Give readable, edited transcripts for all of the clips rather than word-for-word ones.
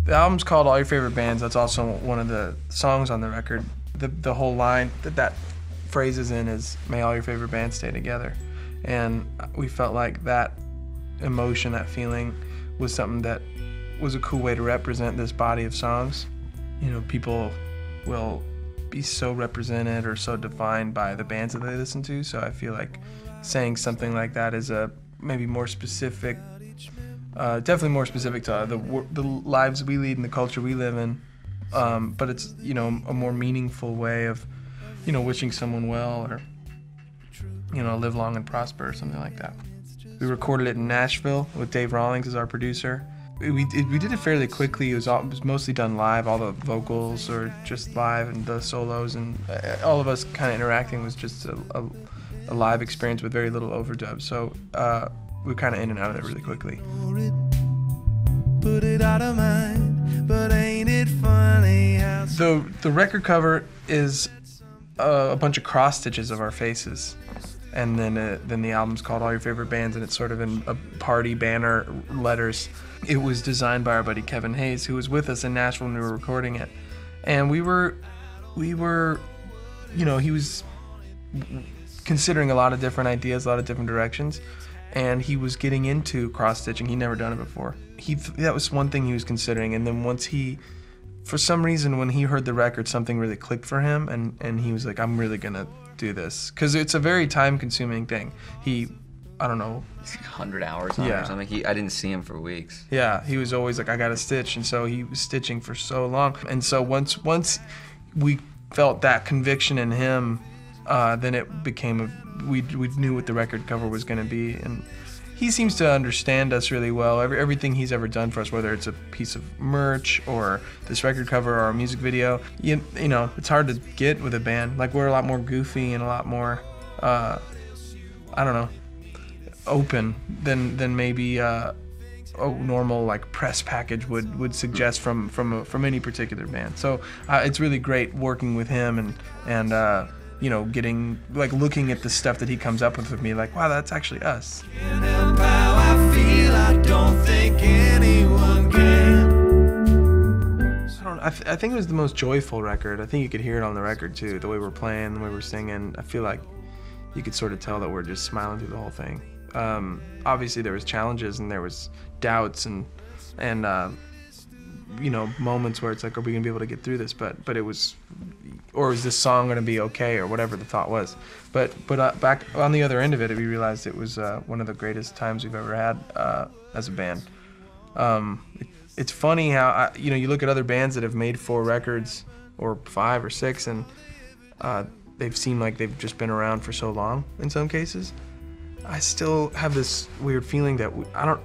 The album's called All Your Favorite Bands. That's also one of the songs on the record. The whole line that phrase is in is, may all your favorite bands stay together. And we felt like that emotion, that feeling, was something that was a cool way to represent this body of songs. You know, people will be so represented or so defined by the bands that they listen to, so I feel like saying something like that is maybe more specific, definitely more specific to the lives we lead and the culture we live in, but it's, you know, a more meaningful way of, you know, wishing someone well, or, you know, live long and prosper or something like that. We recorded it in Nashville with Dave Rawlings as our producer. We did it fairly quickly. It was mostly done live. All the vocals are just live, and the solos, and all of us kind of interacting was just a live experience with very little overdub. So we were kind of in and out of it really quickly. Put it out of mind, but ain't it funny how the record cover is a bunch of cross stitches of our faces. And then the album's called All Your Favorite Bands, and it's sort of in a party banner letters. It was designed by our buddy Kevin Hayes, who was with us in Nashville when we were recording it. And we were, you know, he was considering a lot of different ideas, a lot of different directions, and he was getting into cross-stitching. He'd never done it before. That was one thing he was considering, and then once for some reason, when he heard the record, something really clicked for him, and he was like, I'm really gonna do this, because it's a very time-consuming thing. I don't know, 100 hours on it or something. I didn't see him for weeks. Yeah, he was always like, I gotta stitch, and so he was stitching for so long. And so once we felt that conviction in him, then it became we knew what the record cover was gonna be, and he seems to understand us really well. Everything he's ever done for us, whether it's a piece of merch or this record cover or a music video, you know, it's hard to get with a band. Like, we're a lot more goofy and a lot more, I don't know, open than maybe a normal like press package would suggest from any particular band. So it's really great working with him and you know, getting, like, looking at the stuff that he comes up with me, like, wow, that's actually us. Can't help how I feel, I don't think anyone can. I think it was the most joyful record. I think you could hear it on the record too, the way we're playing, the way we're singing. I feel like you could sort of tell that we're just smiling through the whole thing. Obviously there was challenges and there was doubts and you know, moments where it's like, are we gonna be able to get through this? But it was, or is this song gonna be okay, or whatever the thought was. But back on the other end of it, we realized it was one of the greatest times we've ever had as a band. It's funny how you know, you look at other bands that have made 4 records or 5 or 6, and they've seemed like they've just been around for so long in some cases. I still have this weird feeling that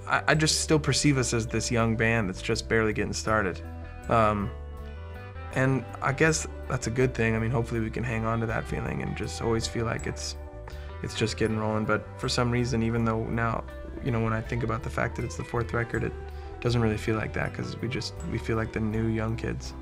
I just still perceive us as this young band that's just barely getting started. And I guess that's a good thing. I mean, hopefully we can hang on to that feeling and just always feel like it's just getting rolling. But for some reason, even though now, you know, when I think about the fact that it's the 4th record, it doesn't really feel like that, because we feel like the new young kids.